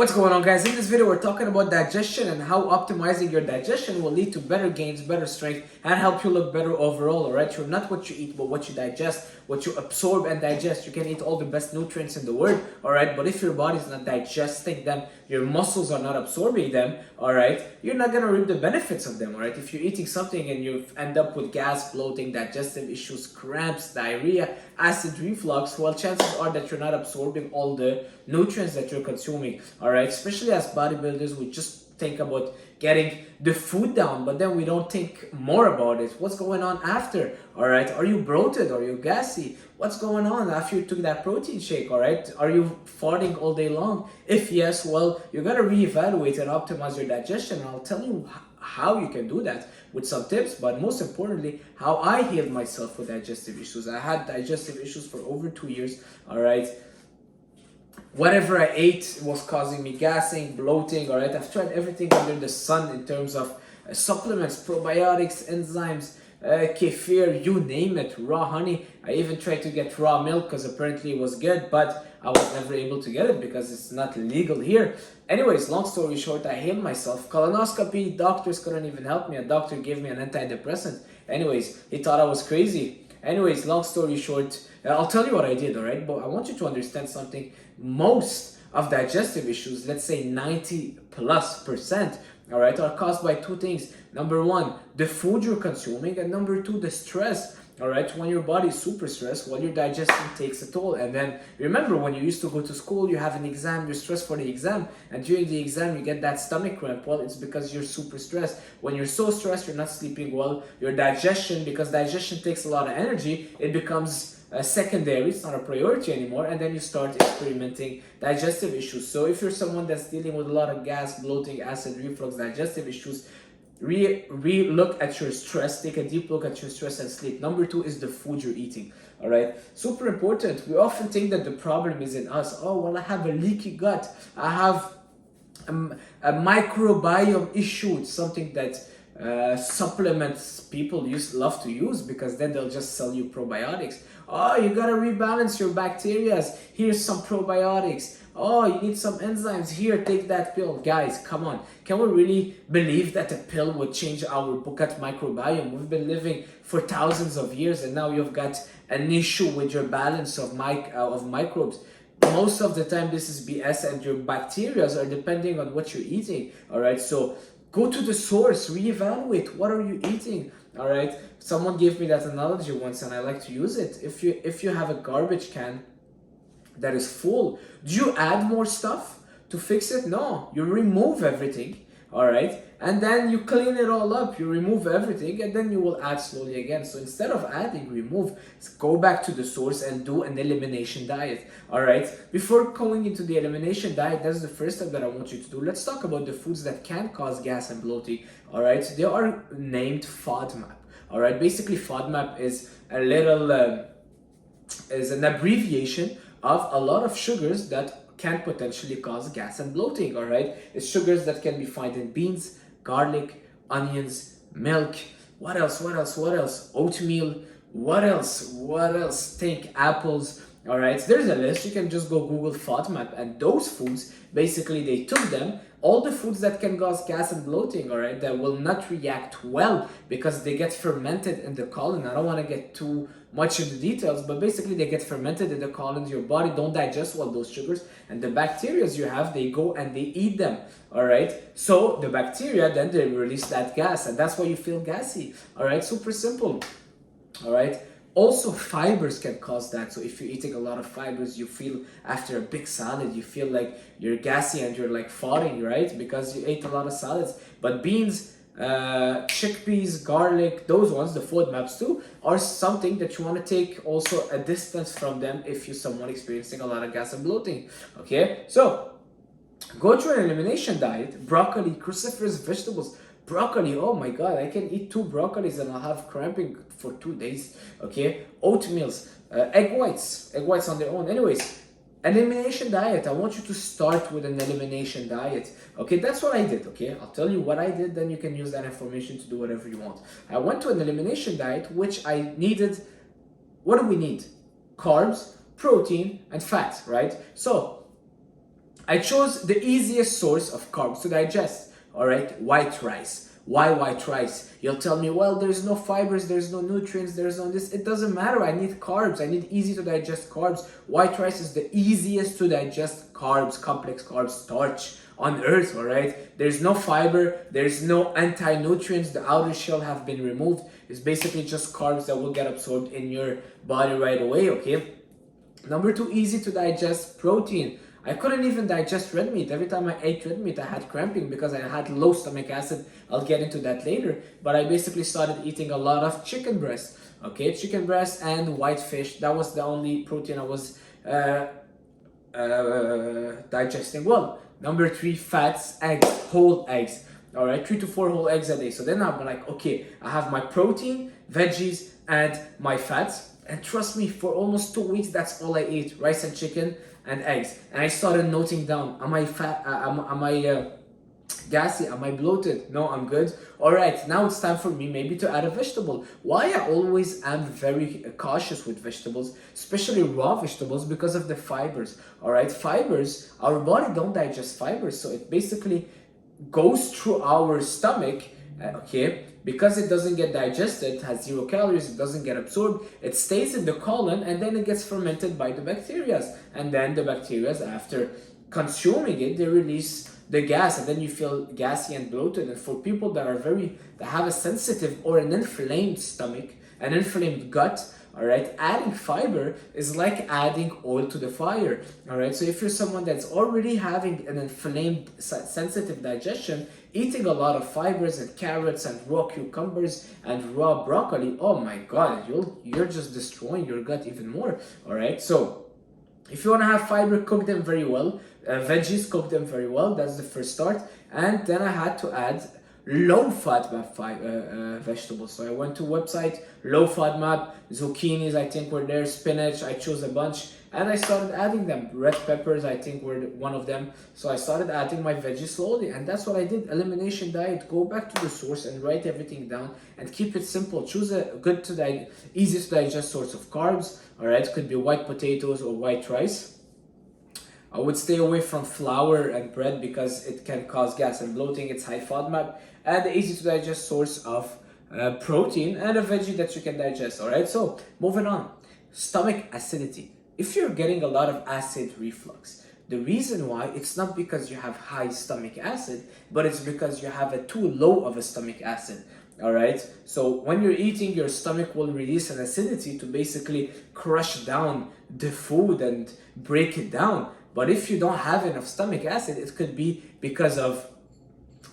What's going on, guys? In this video we're talking about digestion and how optimizing your digestion will lead to better gains, better strength, and help you look better overall. Alright, you're not what you eat but what you digest, what you absorb and digest. You can eat all the best nutrients in the world, alright, but if your body's not digesting them, your muscles are not absorbing them, alright, you're not gonna reap the benefits of them. Alright, if you're eating something and you end up with gas, bloating, digestive issues, cramps, diarrhea, acid reflux, well, chances are that you're not absorbing all the nutrients that you're consuming. Alright, especially as bodybuilders, we just think about getting the food down, but then we don't think more about it. What's going on after? Alright, are you bloated? Are you gassy? What's going on after you took that protein shake? Alright, are you farting all day long? If yes, well, you gotta reevaluate and optimize your digestion, and I'll tell you how you can do that with some tips, but most importantly, how I healed myself with digestive issues. I had digestive issues for over 2 years, alright. Whatever I ate was causing me gassing, bloating, alright. I've tried everything under the sun in terms of supplements, probiotics, enzymes, kefir, you name it, raw honey. I even tried to get raw milk because apparently it was good, but I was never able to get it because it's not legal here. Anyways, long story short, I healed myself. Colonoscopy, doctors couldn't even help me. A doctor gave me an antidepressant. Anyways, he thought I was crazy. Anyways, long story short, I'll tell you what I did, alright? But I want you to understand something. Most of digestive issues, let's say 90+%, alright, are caused by two things. Number one, the food you're consuming, and number two, the stress. Alright, when your body is super stressed, well, your digestion takes a toll. And then remember, when you used to go to school, you have an exam, you're stressed for the exam, and during the exam you get that stomach cramp. Well, it's because you're super stressed. When you're so stressed, you're not sleeping well. Your digestion, because digestion takes a lot of energy, it becomes secondary, it's not a priority anymore, and then you start experimenting digestive issues. So if you're someone that's dealing with a lot of gas, bloating, acid reflux, digestive issues, re-look at your stress, take a deep look at your stress and sleep. Number two is the food you're eating, all right? Super important. We often think that the problem is in us. Oh, well, I have a leaky gut. I have a microbiome issue. It's something that supplements people love to use, because then they'll just sell you probiotics. Oh, you gotta rebalance your bacteria. Here's some probiotics. Oh, you need some enzymes. Here, take that pill. Guys, come on. Can we really believe that a pill would change our gut microbiome? We've been living for thousands of years, and now you've got an issue with your balance of microbes. Most of the time, this is BS, and your bacteria are depending on what you're eating. All right, so go to the source, reevaluate. What are you eating? All right. Someone gave me that analogy once, and I like to use it. If you have a garbage can that is full, do you add more stuff to fix it? No, you remove everything, all right, and then you clean it all up. You remove everything, and then you will add slowly again. So instead of adding, remove. Go back to the source and do an elimination diet, all right? Before going into the elimination diet, that's the first step that I want you to do. Let's talk about the foods that can cause gas and bloating, all right? They are named FODMAP, all right? Basically, FODMAP is a little, is an abbreviation of a lot of sugars that can potentially cause gas and bloating, all right? It's sugars that can be found in beans, garlic, onions, milk. What else? Oatmeal. What else? Think apples. All right, there's a list. You can just go Google FODMAP, and those foods, basically they took them, all the foods that can cause gas and bloating, all right, that will not react well because they get fermented in the colon. I don't want to get too much into details, but basically they get fermented in the colons. Your body don't digest well those sugars, and the bacteria you have, they go and they eat them, all right? So the bacteria, then they release that gas, and that's why you feel gassy, all right? Super simple, all right? Also, fibers can cause that. So if you're eating a lot of fibers, you feel after a big salad, you feel like you're gassy and you're like farting, right? Because you ate a lot of salads. But beans, chickpeas, garlic, those ones, the FODMAPs too, are something that you want to take also a distance from them if you're someone experiencing a lot of gas and bloating, okay? So go through an elimination diet. Broccoli, cruciferous vegetables. Broccoli, oh my god, I can eat 2 broccolis and I'll have cramping for 2 days, okay? Oatmeals, egg whites on their own. Anyways, elimination diet. I want you to start with an elimination diet, okay? That's what I did, okay? I'll tell you what I did, then you can use that information to do whatever you want. I went to an elimination diet, which I needed. What do we need? Carbs, protein, and fat, right? So I chose the easiest source of carbs to digest, all right, white rice. Why white rice? You'll tell me, well, there's no fibers, there's no nutrients, there's no this. It doesn't matter. I need carbs. I need easy to digest carbs. White rice is the easiest to digest carbs, complex carbs, starch on earth, all right? There's no fiber, there's no anti-nutrients. The outer shell have been removed. It's basically just carbs that will get absorbed in your body right away, okay? Number two, easy to digest, protein. I couldn't even digest red meat. Every time I ate red meat, I had cramping because I had low stomach acid. I'll get into that later. But I basically started eating a lot of chicken breast. Okay, chicken breast and white fish. That was the only protein I was digesting well. Number three, fats, eggs, whole eggs. All right, 3 to 4 whole eggs a day. So then I'm like, okay, I have my protein, veggies, and my fats. And trust me, for almost 2 weeks, that's all I ate: rice and chicken and eggs. And I started noting down: am I fat? Am I gassy? Am I bloated? No, I'm good. All right, now it's time for me maybe to add a vegetable. Why I always am very cautious with vegetables, especially raw vegetables, because of the fibers. All right, fibers, our body don't digest fibers, so it basically goes through our stomach, okay, because it doesn't get digested, it has 0 calories, it doesn't get absorbed, it stays in the colon, and then it gets fermented by the bacteria. And then the bacteria, after consuming it, they release the gas, and then you feel gassy and bloated. And for people that have a sensitive or an inflamed stomach, an inflamed gut, all right, adding fiber is like adding oil to the fire. All right, so if you're someone that's already having an inflamed, sensitive digestion, eating a lot of fibers and carrots and raw cucumbers and raw broccoli, oh my god, you're just destroying your gut even more. All right, so if you want to have fiber, cook them very well. Veggies, cook them very well. That's the first start. And then I had to add low FODMAP vegetables. So I went to website, low FODMAP, zucchinis I think were there, spinach, I chose a bunch, and I started adding them. Red peppers I think were one of them. So I started adding my veggies slowly, and that's what I did. Elimination diet. Go back to the source and write everything down and keep it simple. Choose a good easy to digest source of carbs. All right, could be white potatoes or white rice. I would stay away from flour and bread because it can cause gas and bloating. It's high FODMAP. And the easy to digest source of protein and a veggie that you can digest. All right, so moving on. Stomach acidity. If you're getting a lot of acid reflux, the reason why, it's not because you have high stomach acid, but it's because you have a too low of a stomach acid. All right, so when you're eating, your stomach will release an acidity to basically crush down the food and break it down. But if you don't have enough stomach acid, it could be because of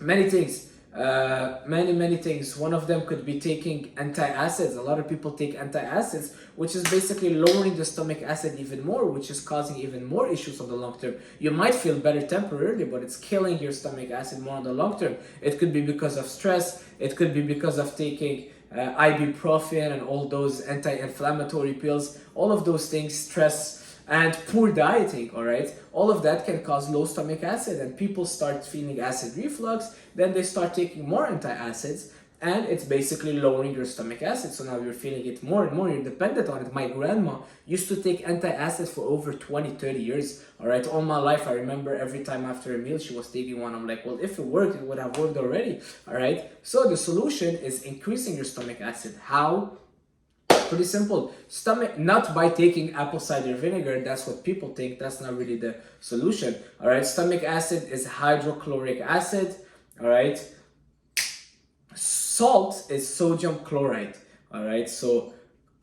many things. Many things. One of them could be taking antacids. A lot of people take antacids, which is basically lowering the stomach acid even more, which is causing even more issues on the long term. You might feel better temporarily, but it's killing your stomach acid more on the long term. It could be because of stress. It could be because of taking ibuprofen and all those anti-inflammatory pills. All of those things, stress, and poor dieting, all right? All of that can cause low stomach acid, and people start feeling acid reflux, then they start taking more antacids, and it's basically lowering your stomach acid. So now you're feeling it more and more, you're dependent on it. My grandma used to take antacids for over 20-30 years, all right? All my life, I remember every time after a meal, she was taking one. I'm like, well, if it worked, it would have worked already, all right? So the solution is increasing your stomach acid. How? Pretty simple. Stomach, not by taking apple cider vinegar. That's what people think. That's not really the solution. All right. Stomach acid is hydrochloric acid. All right. Salt is sodium chloride. All right. So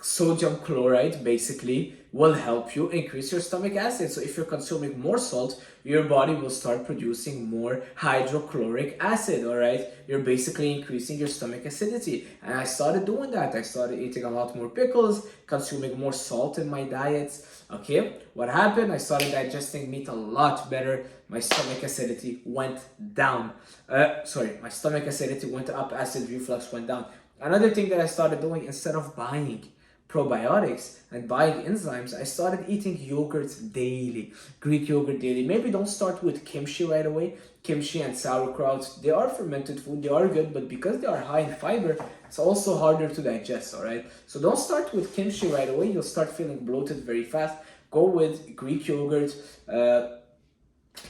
sodium chloride basically will help you increase your stomach acid. So if you're consuming more salt, your body will start producing more hydrochloric acid, all right? You're basically increasing your stomach acidity. And I started doing that. I started eating a lot more pickles, consuming more salt in my diets, okay? What happened? I started digesting meat a lot better. My stomach acidity went down. My stomach acidity went up, acid reflux went down. Another thing that I started doing, instead of buying probiotics and buying enzymes, I started eating yogurt daily, Greek yogurt daily. Maybe don't start with kimchi right away. Kimchi and sauerkraut, they are fermented food, they are good, but because they are high in fiber, it's also harder to digest, all right? So don't start with kimchi right away, you'll start feeling bloated very fast. Go with Greek yogurt,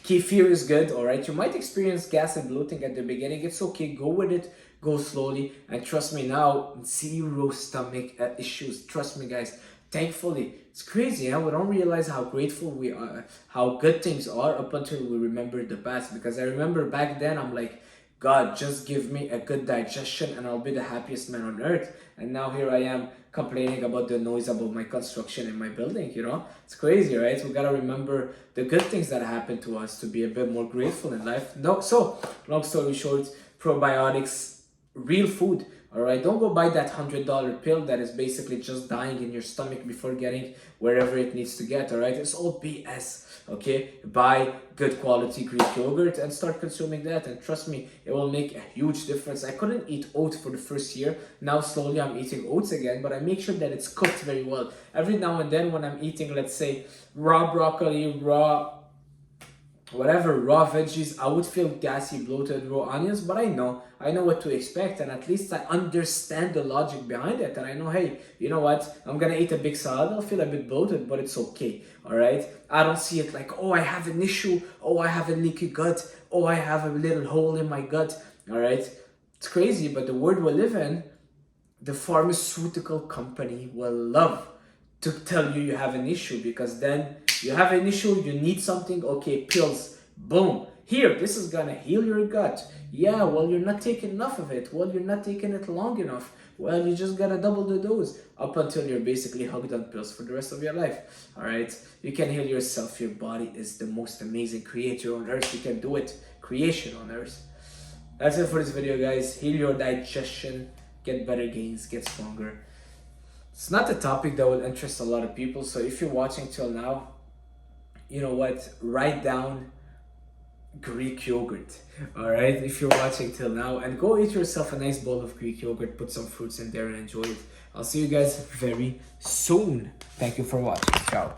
Kefir is good, all right? You might experience gas and bloating at the beginning. It's okay. Go with it. Go slowly. And trust me now, zero stomach issues. Trust me, guys. Thankfully, it's crazy. We don't realize how grateful we are, how good things are up until we remember the past. Because I remember back then, I'm like, God, just give me a good digestion and I'll be the happiest man on earth. And now here I am complaining about the noise about my construction in my building, you know? It's crazy, right? We gotta remember the good things that happen to us to be a bit more grateful in life. No, so, long story short, probiotics, real food. All right, don't go buy that $100 pill that is basically just dying in your stomach before getting wherever it needs to get. All right, it's all BS. Okay, buy good quality Greek yogurt and start consuming that. And trust me, it will make a huge difference. I couldn't eat oats for the first year. Now slowly I'm eating oats again, but I make sure that it's cooked very well. Every now and then when I'm eating, let's say, raw broccoli, raw veggies, I would feel gassy, bloated, raw onions, but I know what to expect, and at least I understand the logic behind it, and I know, hey, you know what, I'm gonna eat a big salad, I'll feel a bit bloated, but it's okay, all right? I don't see it like, oh, I have an issue, oh, I have a leaky gut, oh, I have a little hole in my gut, all right? It's crazy, but the world we live in, the pharmaceutical company will love to tell you have an issue, because then you have an issue, you need something, okay, pills, boom. Here, this is gonna heal your gut. Yeah, well, you're not taking enough of it. Well, you're not taking it long enough. Well, you just gotta double the dose up until you're basically hooked on pills for the rest of your life. All right, you can heal yourself. Your body is the most amazing creator on earth. You can do it. Creation on earth. That's it for this video, guys. Heal your digestion, get better gains, get stronger. It's not a topic that will interest a lot of people, so if you're watching till now, you know what, write down Greek yogurt, all right, if you're watching till now, and go eat yourself a nice bowl of Greek yogurt, put some fruits in there and enjoy it. I'll see you guys very soon. Thank you for watching. Ciao.